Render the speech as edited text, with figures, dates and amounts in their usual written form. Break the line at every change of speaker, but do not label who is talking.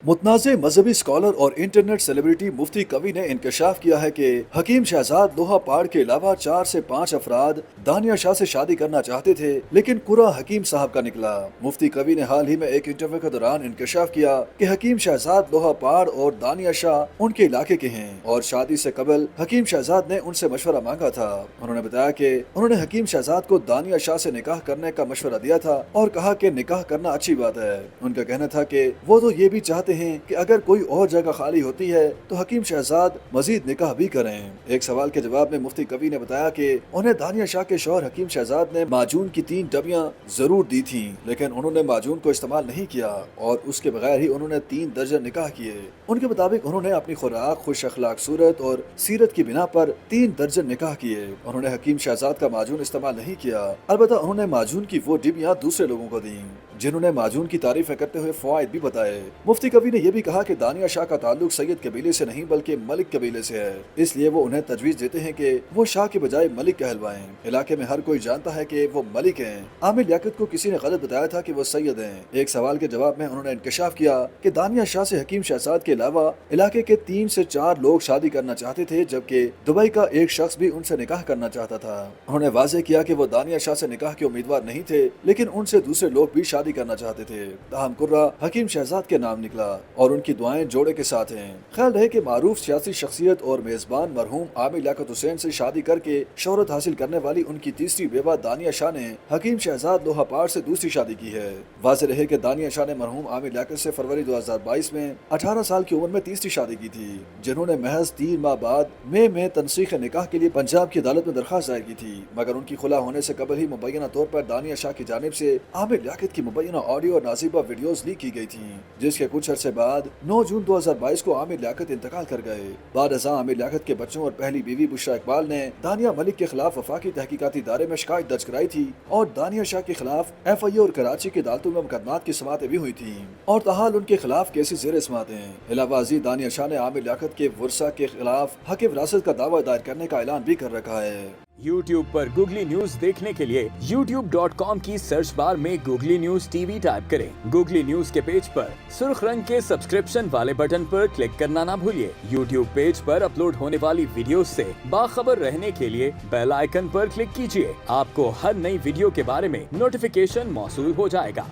मुतनाज़े मजहबी स्कॉलर और internet celebrity मुफ्ती कवी ने इंकशाफ किया है कि हकीम शहजाद लोहा पहाड़ के अलावा 4 से 5 अफराद दानिया शाह से शादी करना चाहते थे, लेकिन कुरा हकीम साहब का निकला। मुफ्ती कवी ने हाल ही में एक इंटरव्यू के दौरान इंकशाफ किया कि हकीम शहजाद लोहा पहाड़ और दानिया शाह उनके इलाके के हैं और शादी से कबल हकीम शहजाद ने उनसे मशवरा मांगा था। उन्होंने बताया कि उन्होंने हकीम शहजाद को दानिया शाह से निकाह करने का मशवरा दिया था और कहा कि निकाह करना अच्छी बात है। उनका कहना था कि वो तो ये भी चाहते हैं कि अगर कोई और जगह खाली होती है तो हकीम शहजाद मजीद निकाह भी करें। एक सवाल के जवाब में मुफ्ती कवी ने बताया कि उन्हें दानिया शाह के शौहर हकीम शहजाद ने माजून की 3 डबियां जरूर दी थी, लेकिन उन्होंने माजून को इस्तेमाल नहीं किया और उसके बगैर ही उन्होंने 3 दर्जन निकाह किए। उनके मुताबिक उन्होंने अपनी खुराक, खुश अखलाक सूरत और सीरत की बिना पर 3 दर्जन निकाह किए। उन्होंने हकीम शहजाद का माजून इस्तेमाल नहीं किया, अलबत्ता उन्होंने माजून की वो डिबियां दूसरे लोगों को दी जिन्होंने माजून की तारीफें करते हुए फवाइद भी बताए। मुफ्ती कवी ने यह भी कहा कि दानिया शाह का ताल्लुक सैयद कबीले से नहीं बल्कि मलिक कबीले से है, इसलिए वो उन्हें तजवीज देते हैं कि वो शाह के बजाय मलिक कहलवाएं। इलाके में हर कोई जानता है कि वो मलिक हैं। आमिर लियाकत को किसी ने गलत बताया था कि वो सैयद हैं। एक सवाल के जवाब में उन्होंने इंकशाफ किया कि दानिया शाह से हकीम शहजाद के अलावा इलाके के 3 से 4 लोग शादी करना चाहते थे, जबकि दुबई का एक शख्स भी उनसे निकाह करना चाहता था। उन्होंने वाज़ेह किया कि वो दानिया शाह से निकाह के उम्मीदवार नहीं थे, लेकिन उनसे दूसरे लोग भी शादी करना चाहते थे। ताहम कुर्रा हकीम शहजाद के नाम निकला और उनकी दुआएं जोड़े के साथ हैं। ख्याल रहे कि मारूफ सियासी शख्सियत और मेजबान मरहूम आमिर लियाकत हुसैन से शादी करके शोहरत हासिल करने वाली उनकी तीसरी बेवा दानिया शाह ने हकीम शहजाद लोहा पहाड़ से दूसरी शादी की है। वाज़ेह रहे कि दानिया शाह ने मरहूम आमिर लियाकत से फरवरी 2022 में 18 साल की उम्र में तीसरी शादी की थी, जिन्होंने महज 3 माह बाद मई में तनसीख निकाह के लिए पंजाब की अदालत में दरखास्त दायर की थी, मगर उनकी खुला होने से कबल ही मुबैना तौर पर दानिया शाह की जानिब से आमिर लियाकत की मुबैना ऑडियो और नाज़िबा वीडियोस लीक की गई थी, जिसके कुछ अरसे बाद 9 जून 2022 को आमिर लियाकत इंतकाल कर गए। बाद अज़ां आमिर लियाकत के बच्चों और पहली बीवी बुशरा इकबाल ने दानिया मलिक के खिलाफ वफाकी तहकीकाती इदारे में शिकायत दर्ज कराई थी और दानिया शाह के खिलाफ FIA और कराची की अदालतों में मुकदमात की समातें भी हुई थी और ताहाल उनके खिलाफ केसेस ज़ेर समात हैं। इलावा अज़ीज़ दानिया शाह ने आमिर लियाकत के वर्सा के खिलाफ हक विरासत का दावा दायर करने का ऐलान भी कर रखा है।
YouTube पर गूगली न्यूज देखने के लिए youtube.com की सर्च बार में गूगली न्यूज TV टाइप करें। गूगली न्यूज के पेज पर सुर्ख रंग के सब्सक्रिप्शन वाले बटन पर क्लिक करना ना भूलिए। YouTube पेज पर अपलोड होने वाली वीडियोस से बाखबर रहने के लिए बेल आइकन पर क्लिक कीजिए। आपको हर नई वीडियो के बारे में नोटिफिकेशन मौसूल हो जाएगा।